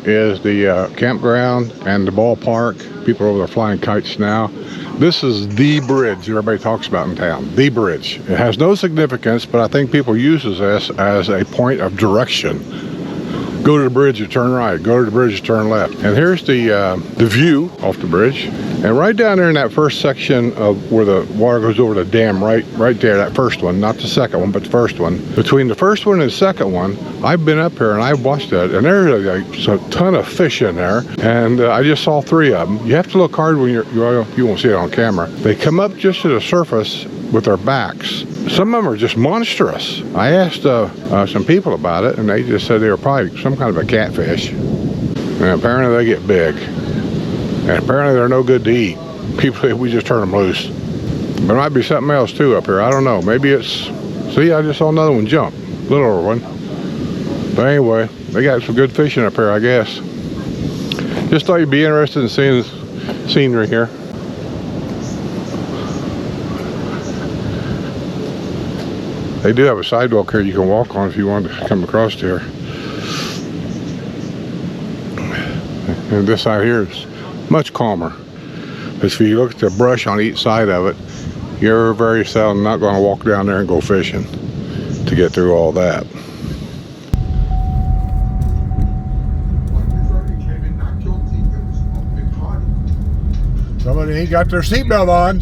is the campground and the ballpark. People are over there flying kites now. This is the bridge everybody talks about in town. The bridge. It has no significance, but I think people use this as a point of direction. Go to the bridge, you turn right. Go to the bridge, you turn left. And here's the view off the bridge. And right down there in that first section of where the water goes over the dam, right there, that first one, not the second one, but the first one. Between the first one and the second one, I've been up here and I've watched it, and there's a ton of fish in there. And I just saw 3 of them. You have to look hard when you won't see it on camera. They come up just to the surface with their backs. Some of them are just monstrous. I asked some people about it, and they just said they were probably some kind of a catfish. And apparently they get big. And apparently they're no good to eat. People, we just turn them loose. There might be something else too up here. I don't know. Maybe it's... See, I just saw another one jump. Littler one. But anyway, they got some good fishing up here, I guess. Just thought you'd be interested in seeing the scenery here. They do have a sidewalk here you can walk on if you want to come across here. And this side here is much calmer. But if you look at the brush on each side of it, you're very seldom not going to walk down there and go fishing to get through all that. Somebody ain't got their seatbelt on.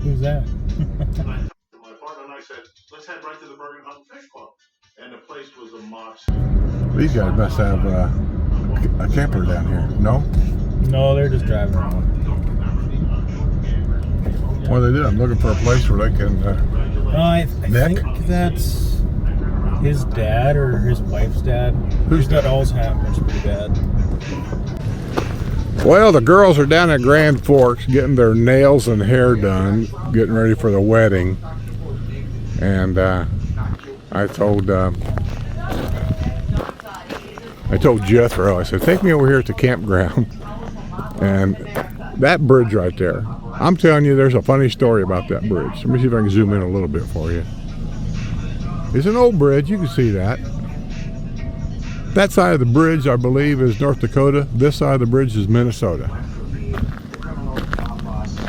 Who's that? My partner and I said, let's head right to the Bergen Hunt Fish Club. And the place was a must. These guys must have a camper down here. No? No, they're just driving around. What do they do? I'm looking for a place where they can I think that's his dad or his wife's dad. Who's got Alzheimer's pretty bad. Well, the girls are down at Grand Forks getting their nails and hair done, getting ready for the wedding. And I told Jethro, I said, take me over here at the campground. And that bridge right there, I'm telling you, there's a funny story about that bridge. Let me see if I can zoom in a little bit for you. It's an old bridge, you can see that. That side of the bridge, I believe, is North Dakota. This side of the bridge is Minnesota.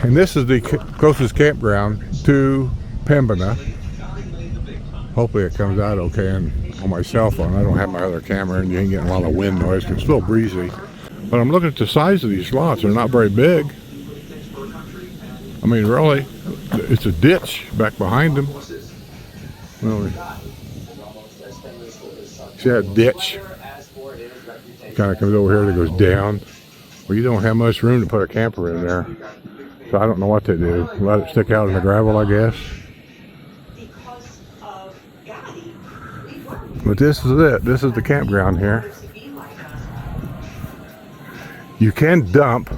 And this is the closest campground to Pembina. Hopefully it comes out okay on my cell phone. I don't have my other camera, and you ain't getting a lot of wind noise because it's still breezy. But I'm looking at the size of these lots. They're not very big. I mean, really, it's a ditch back behind them. Really. See that ditch? Kind of comes over here and it goes down. Well, you don't have much room to put a camper in there. So I don't know what they do. Let it stick out in the gravel, I guess. But this is it. This is the campground here. You can dump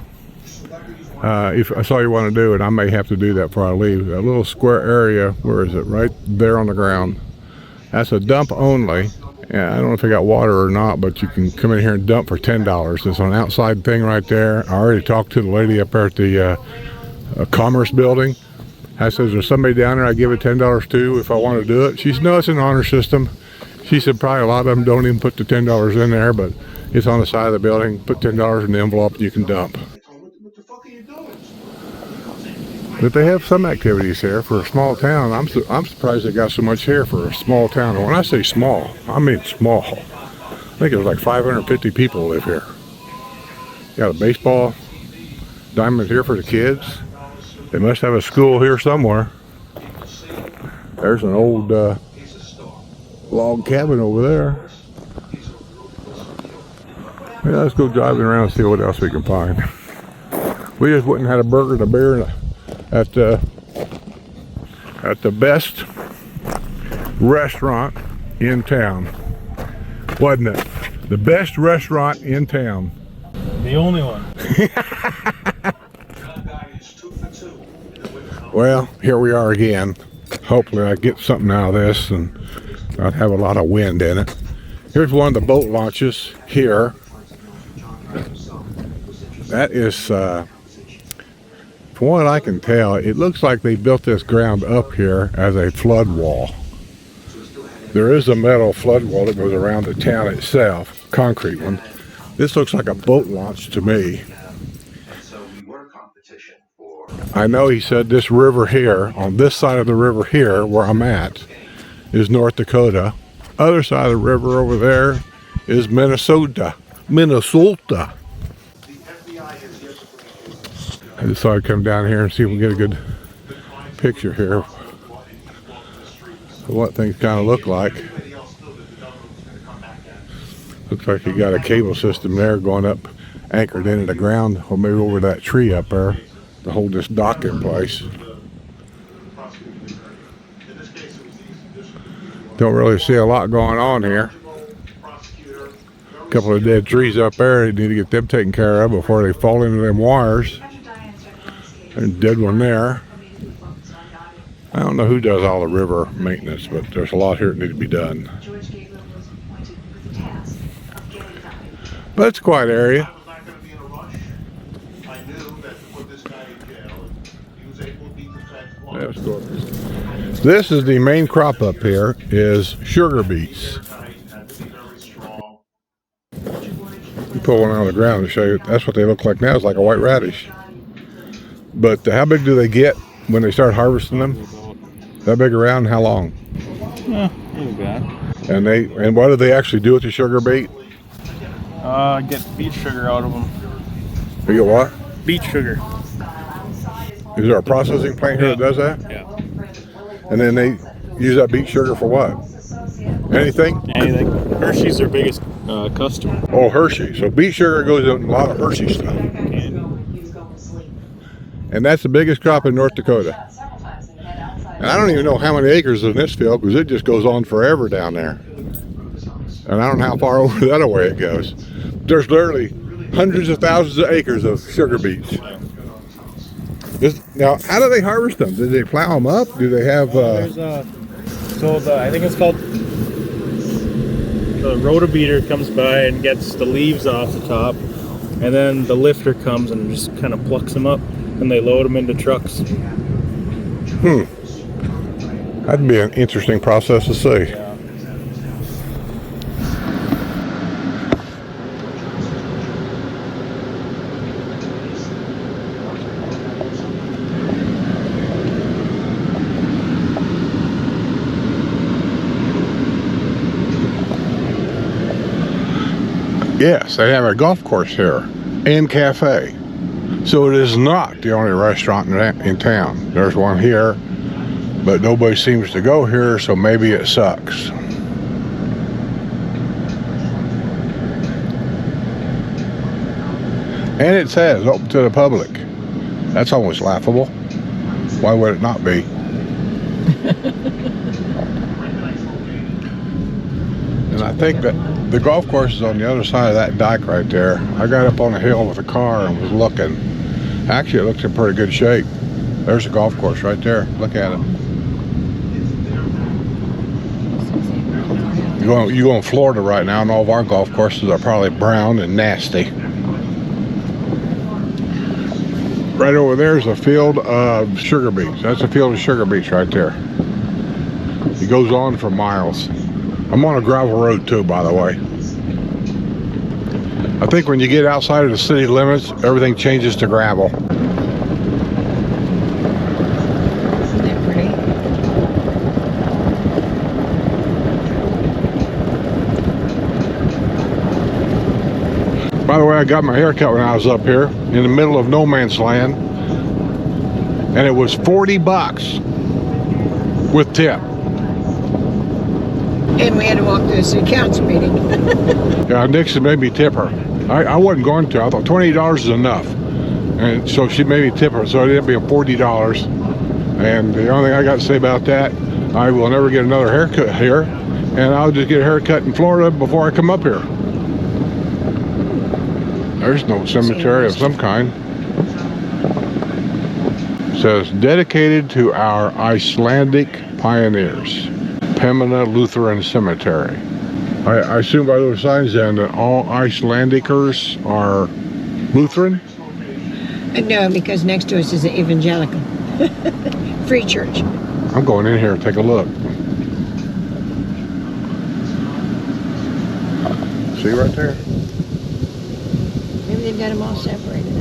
if that's all you want to do, and I may have to do that before I leave. A little square area, where is it? Right there on the ground. That's a dump only. And I don't know if they got water or not, but you can come in here and dump for $10. It's an outside thing right there. I already talked to the lady up there at the Commerce building. I said, there's somebody down there I give it $10 to if I want to do it. She said, no, it's an honor system. She said probably a lot of them don't even put the $10 in there, but it's on the side of the building. Put $10 in the envelope and you can dump. But they have some activities here for a small town. I'm surprised they got so much here for a small town. And when I say small, I mean small. I think there's like 550 people live here. Got a baseball diamond here for the kids. They must have a school here somewhere. There's an old log cabin over there. Yeah, let's go driving around and see what else we can find. We just went and had a burger and a beer at the best restaurant in town, wasn't it? The best restaurant in town. The only one. Well, here we are again. Hopefully I get something out of this and not have a lot of wind in it. Here's one of the boat launches here. That is from what I can tell, it looks like they built this ground up here as a flood wall. There is a metal flood wall that goes around the town itself, concrete one, This looks like a boat launch to me. I know he said this river here, on this side of the river here, where I'm at, is North Dakota. Other side of the river over there is Minnesota. Minnesota. I just thought I'd come down here and see if we can get a good picture here of what things kind of look like. Looks like you got a cable system there going up, anchored into the ground, or maybe over that tree up there to hold this dock in place. Don't really see a lot going on here. A couple of dead trees up there, you need to get them taken care of before they fall into them wires. There's a dead one there. I don't know who does all the river maintenance, but there's a lot here that need to be done. But it's a quiet area. This is the main crop up here, is sugar beets. You pull one out of the ground to show you, that's what they look like now. It's like a white radish. But how big do they get when they start harvesting them? That big around? How long? Yeah, not bad. And what do they actually do with the sugar beet? Get beet sugar out of them. You get what? Beet sugar. Is there a processing plant here that does that? Yeah. And then they use that beet sugar for what? Anything? Anything. Hershey's their biggest customer. Oh, Hershey. So beet sugar goes in a lot of Hershey stuff. And that's the biggest crop in North Dakota. And I don't even know how many acres in this field, because it just goes on forever down there. And I don't know how far over that away it goes. There's literally hundreds of thousands of acres of sugar beets. Now, how do they harvest them? Do they plow them up? Do they have... I think it's called... The rotobeater comes by and gets the leaves off the top. And then the lifter comes and just kind of plucks them up. And they load them into trucks. That'd be an interesting process to see. Yeah. Yes, they have a golf course here and cafe. So it is not the only restaurant in town. There's one here, but nobody seems to go here, so maybe it sucks. And it says open to the public. That's almost laughable. Why would it not be? And I think that the golf course is on the other side of that dike right there. I got up on a hill with a car and was looking. Actually, it looks in pretty good shape. There's a golf course right there. Look at it. You go in Florida right now, and all of our golf courses are probably brown and nasty. Right over there is a field of sugar beets. That's a field of sugar beets right there. It goes on for miles. I'm on a gravel road too, by the way. I think when you get outside of the city limits, everything changes to gravel. Isn't that pretty? By the way, I got my hair cut when I was up here in the middle of no man's land, and it was $40 with tip. And we had to walk to the city council meeting. Yeah, Nixon made me tip her. I wasn't going to. I thought $28 is enough, and so she made me tip her. So it ended up being $40. And the only thing I got to say about that, I will never get another haircut here, and I'll just get a haircut in Florida before I come up here. There's no cemetery of some kind. It says dedicated to our Icelandic pioneers, Pembina Lutheran Cemetery. I assume by those signs then that all Icelandicers are Lutheran? No, because next to us is an evangelical free church. I'm going in here and take a look. See right there? they've got them all separated.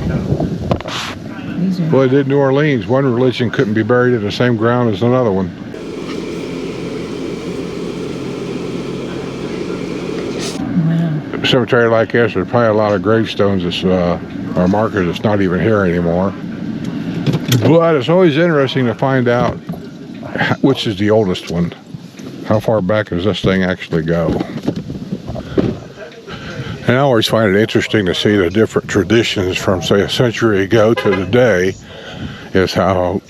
These are, Well, they did New Orleans. One religion couldn't be buried in the same ground as another one. wow. A cemetery like this, there's probably a lot of gravestones that's, or markers that's not even here anymore. But it's always interesting to find out which is the oldest one. How far back does this thing actually go? And I always find it interesting to see the different traditions from, say, a century ago to today, is how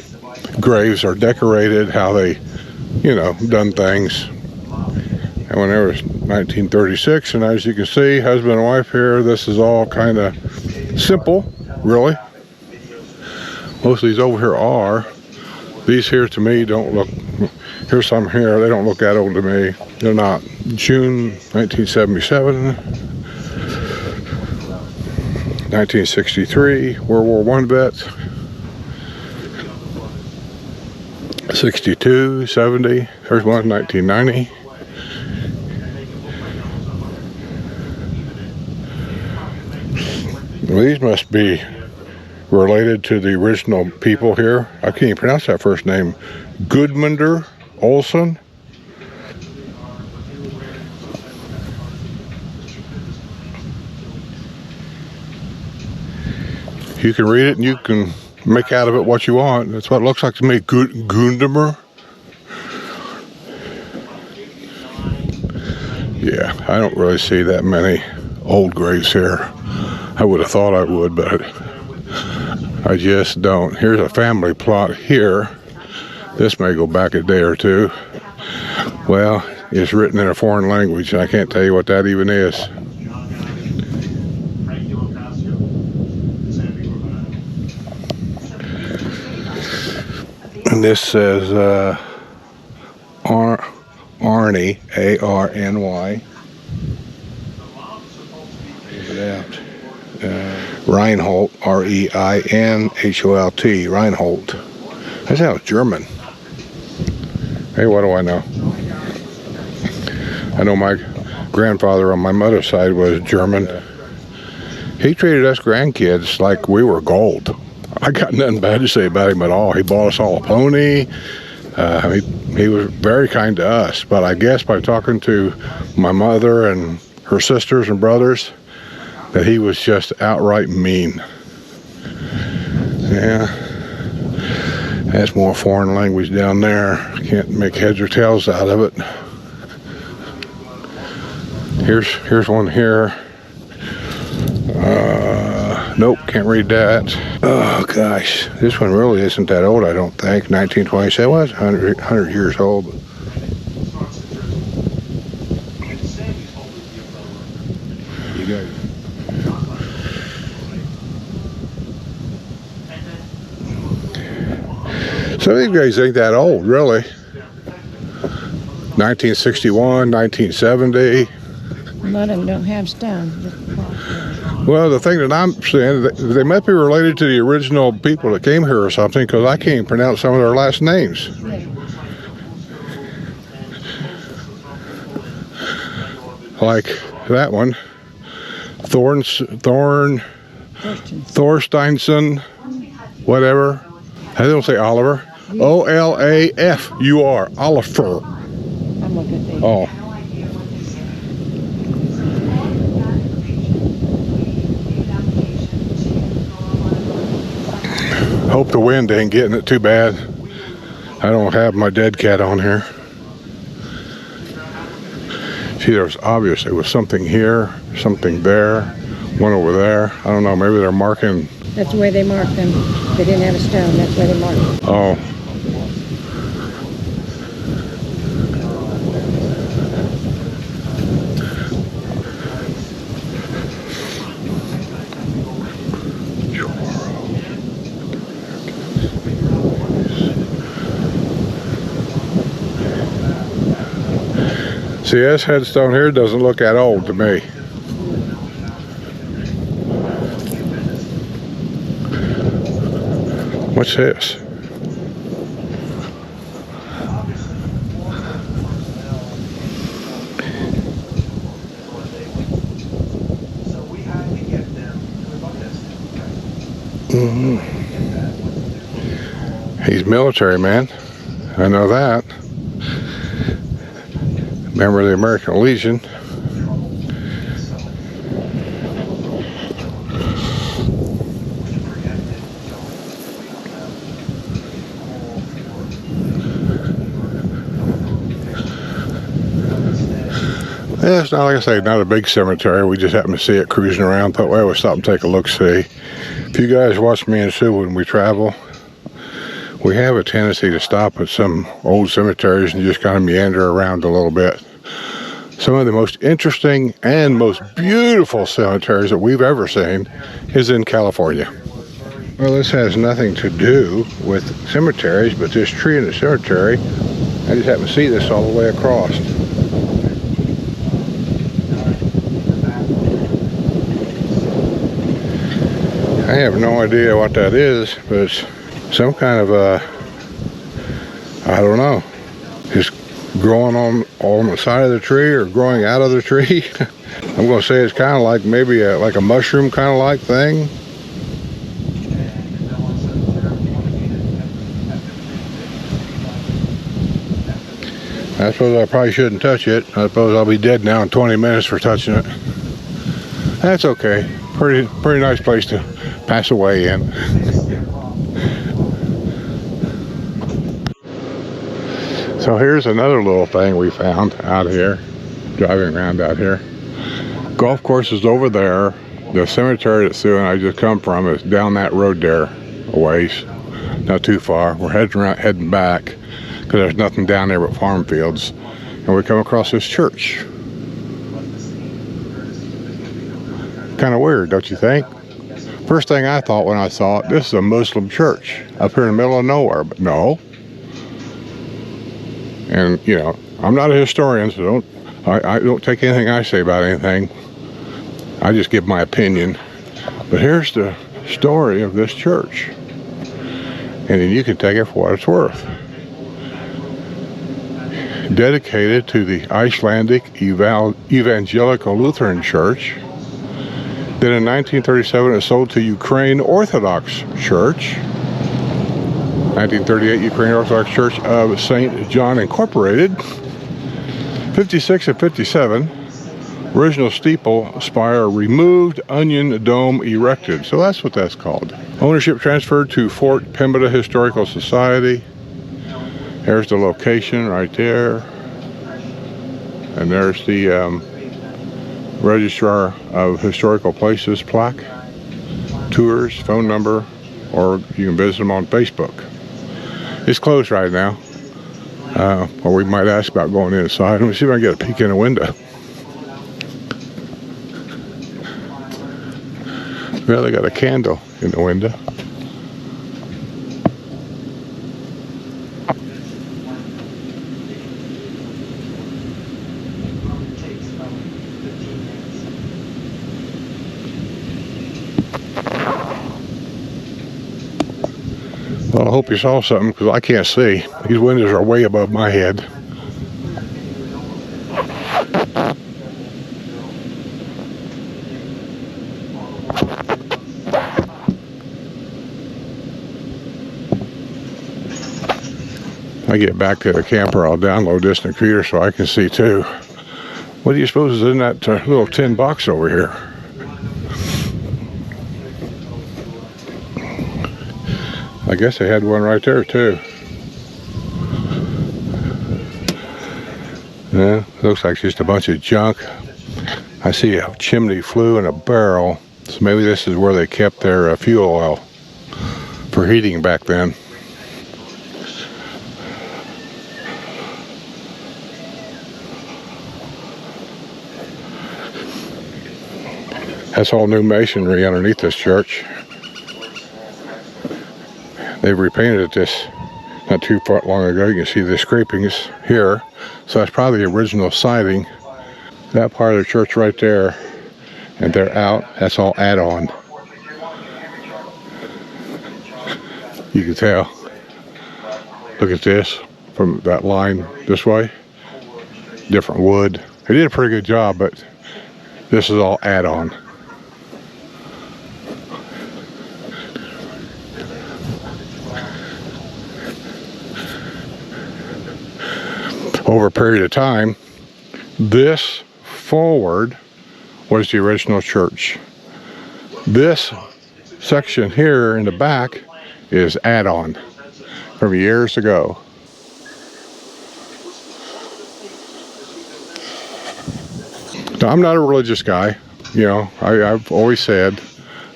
graves are decorated, how they, you know, done things. And when it was 1936, and as you can see, husband and wife here, this is all kind of simple, really. Most of these over here are. These here to me don't look, here's some here, they don't look that old to me. They're not. June 1977. 1963, World War I vets. 62, 70, there's one 1990. Well, these must be related to the original people here. I can't even pronounce that first name. Gudmundur Olsen. You can read it and you can make out of it what you want. That's what it looks like to me. Gundamer. Yeah, I don't really see that many old graves here. I would have thought I would, but I just don't. Here's a family plot here. This may go back a day or two. Well, it's written in a foreign language. I can't tell you what that even is. And this says Arny, A-R-N-Y. Reinhold, R-E-I-N-H-O-L-T, Reinhold. That sounds German. Hey, what do I know? I know my grandfather on my mother's side was German. He treated us grandkids like we were gold. I got nothing bad to say about him at all. He bought us all a pony. He was very kind to us. But I guess by talking to my mother and her sisters and brothers, that he was just outright mean. Yeah. That's more foreign language down there. Can't make heads or tails out of it. Here's one here. Nope, can't read that. Oh gosh, this one really isn't that old, I don't think. 1927, well, it's 100 years old. You got it. Some of these guys ain't that old, really. 1961, 1970. A lot of them don't have stones. Well, the thing that I'm saying, they might be related to the original people that came here or something, because I can't pronounce some of their last names. Like that one, Thorsteinson, whatever. I don't say Oliver. O-L-A-F-U-R, Oliver. I'm looking at these. Oh. Hope the wind ain't getting it too bad. I don't have my dead cat on here. See, there's obviously was something here, something there, one over there. I don't know, maybe they're marking. That's the way they marked them. They didn't have a stone, that's why they marked them. Oh. See, this headstone here doesn't look that old to me. What's this? He's military, man. I know that. Member of the American Legion. Yeah, it's not, like I say, not a big cemetery. We just happened to see it cruising around. Thought, well, we'll stop and take a look-see. If you guys watch me and Sue when we travel, we have a tendency to stop at some old cemeteries and just kind of meander around a little bit. Some of the most interesting and most beautiful cemeteries that we've ever seen is in California. Well, this has nothing to do with cemeteries, but this tree in the cemetery, I just happen to see this all the way across. I have no idea what that is, but it's some kind of I don't know, just growing on the side of the tree or growing out of the tree. I'm going to say it's kind of like maybe like a mushroom kind of like thing. I suppose I probably shouldn't touch it. I suppose I'll be dead now in 20 minutes for touching it. That's okay. Pretty nice place to pass away in. So here's another little thing we found out here, driving around out here. Golf course is over there. The cemetery that Sue and I just come from is down that road there a ways, not too far. We're heading back because there's nothing down there but farm fields, and we come across this church. Kind of weird, don't you think? First thing I thought when I saw it, this is a Muslim church up here in the middle of nowhere, but no. And you know, I'm not a historian, so I don't take anything I say about anything. I just give my opinion. But here's the story of this church, and then you can take it for what it's worth. Dedicated to the Icelandic Evangelical Lutheran Church. Then in 1937 it was sold to Ukraine Orthodox Church. 1938 Ukraine Orthodox Church of St. John Incorporated. 56 and 57 original steeple spire removed, onion dome erected. So that's what that's called. Ownership transferred to Fort Pembina Historical Society. There's the location right there. And there's the Registrar of Historical Places plaque, tours, phone number, or you can visit them on Facebook. It's closed right now, or we might ask about going inside. Let me see if I can get a peek in the window. Well, they got a candle in the window. Well, I hope you saw something, because I can't see. These windows are way above my head. When I get back to the camper, I'll download this in the computer so I can see too. What do you suppose is in that little tin box over here? I guess they had one right there too. Yeah, looks like just a bunch of junk. I see a chimney flue and a barrel. So maybe this is where they kept their fuel oil for heating back then. That's all new masonry underneath this church. They've repainted this not too far long ago. You can see the scrapings here. So that's probably the original siding. That part of the church right there, and they're out. That's all add-on. You can tell. Look at this from that line this way. Different wood. They did a pretty good job, but this is all add-on. over a period of time. This forward was the original church. This section here in the back is add-on from years ago. Now, I'm not a religious guy, you know, I've always said,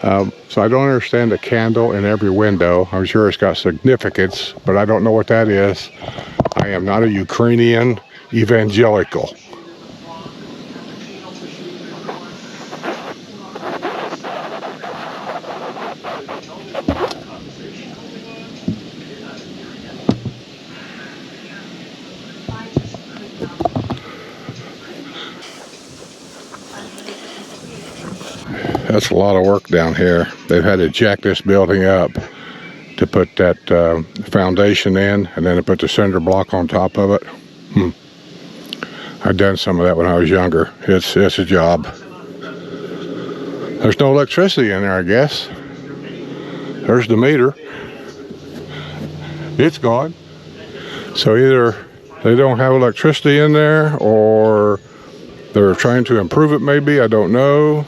so I don't understand the candle in every window. I'm sure it's got significance, but I don't know what that is. I am not a Ukrainian evangelical. That's a lot of work down here. They've had to jack this building up to put that foundation in, and then to put the cinder block on top of it. I've done some of that when I was younger. It's a job. There's no electricity in there, I guess. There's the meter. It's gone. So either they don't have electricity in there, or they're trying to improve it maybe, I don't know.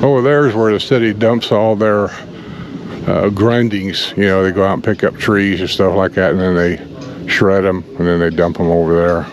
Over there is where the city dumps all their grindings. You know, they go out and pick up trees and stuff like that, and then they shred them, and then they dump them over there.